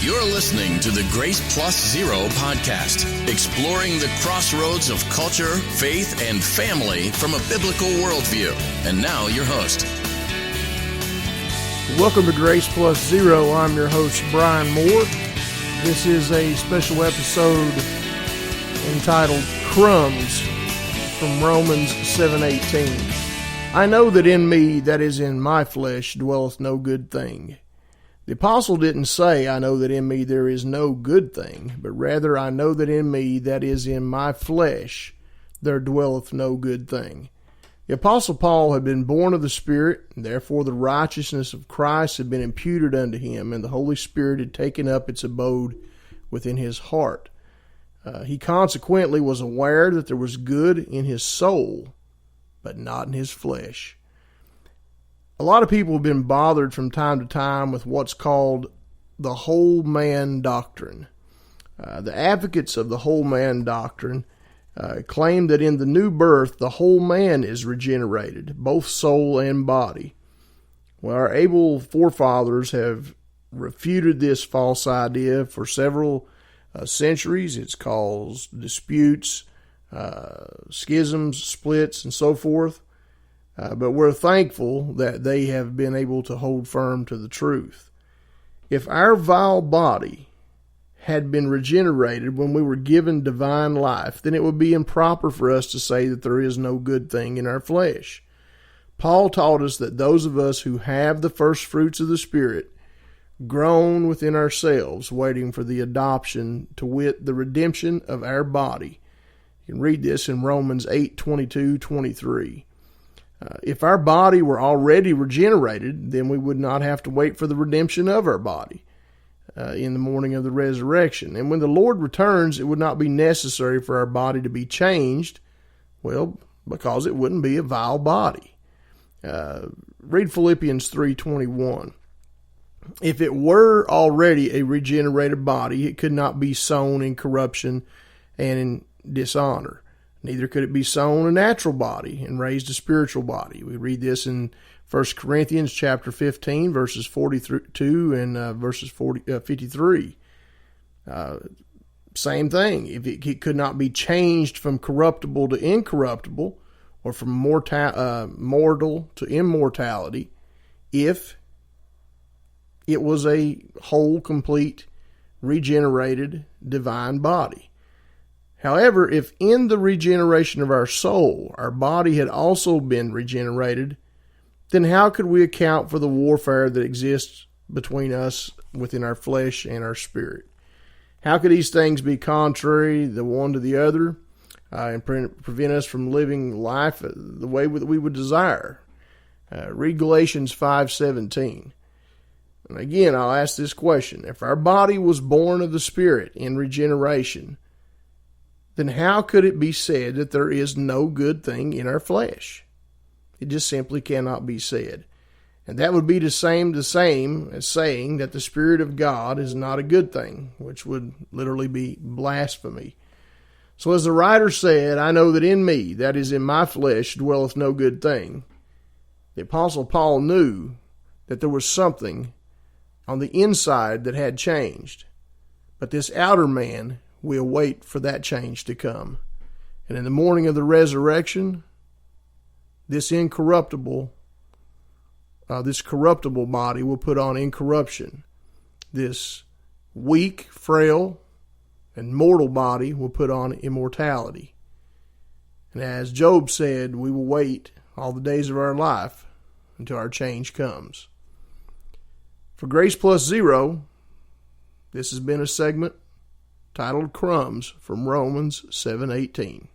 You're listening to the Grace Plus Zero podcast, exploring the crossroads of culture, faith, and family from a biblical worldview. And now your host. Welcome to Grace Plus Zero. I'm your host, Brian Moore. This is a special episode entitled Crumbs from Romans 7:18. I know that in me, that is in my flesh, dwelleth no good thing. The apostle didn't say, I know that in me there is no good thing, but rather I know that in me, that is in my flesh, there dwelleth no good thing. The apostle Paul had been born of the Spirit, and therefore the righteousness of Christ had been imputed unto him, and the Holy Spirit had taken up its abode within his heart. He consequently was aware that there was good in his soul, but not in his flesh. A lot of people have been bothered from time to time with what's called the whole man doctrine. The advocates of the whole man doctrine claim that in the new birth, the whole man is regenerated, both soul and body. Well, our able forefathers have refuted this false idea for several centuries. It's caused disputes, schisms, splits, and so forth. But we're thankful that they have been able to hold firm to the truth. If our vile body had been regenerated when we were given divine life, then it would be improper for us to say that there is no good thing in our flesh. Paul taught us that those of us who have the first fruits of the Spirit groan within ourselves, waiting for the adoption, to wit, the redemption of our body. You can read this in Romans 8:22-23. If our body were already regenerated, then we would not have to wait for the redemption of our body in the morning of the resurrection. And when the Lord returns, it would not be necessary for our body to be changed, well, because it wouldn't be a vile body. Read Philippians 3:21. If it were already a regenerated body, it could not be sown in corruption and in dishonor. Neither could it be sown a natural body and raised a spiritual body. We read this in 1 Corinthians chapter 15, verses 42 and verses 53. Same thing. If it could not be changed from corruptible to incorruptible, or from mortal to immortality, if it was a whole, complete, regenerated, divine body. However, if in the regeneration of our soul, our body had also been regenerated, then how could we account for the warfare that exists between us within our flesh and our spirit? How could these things be contrary the one to the other and prevent us from living life the way that we would desire? Read Galatians 5:17. And again, I'll ask this question. If our body was born of the Spirit in regeneration, then how could it be said that there is no good thing in our flesh? It just simply cannot be said. And that would be the same as saying that the Spirit of God is not a good thing, which would literally be blasphemy. So as the writer said, I know that in me, that is in my flesh, dwelleth no good thing. The Apostle Paul knew that there was something on the inside that had changed. But this outer man will wait for that change to come. And in the morning of the resurrection, this corruptible body will put on incorruption. This weak, frail, and mortal body will put on immortality. And as Job said, we will wait all the days of our life until our change comes. For Grace Plus Zero, this has been a segment titled Crumbs from Romans 7:18.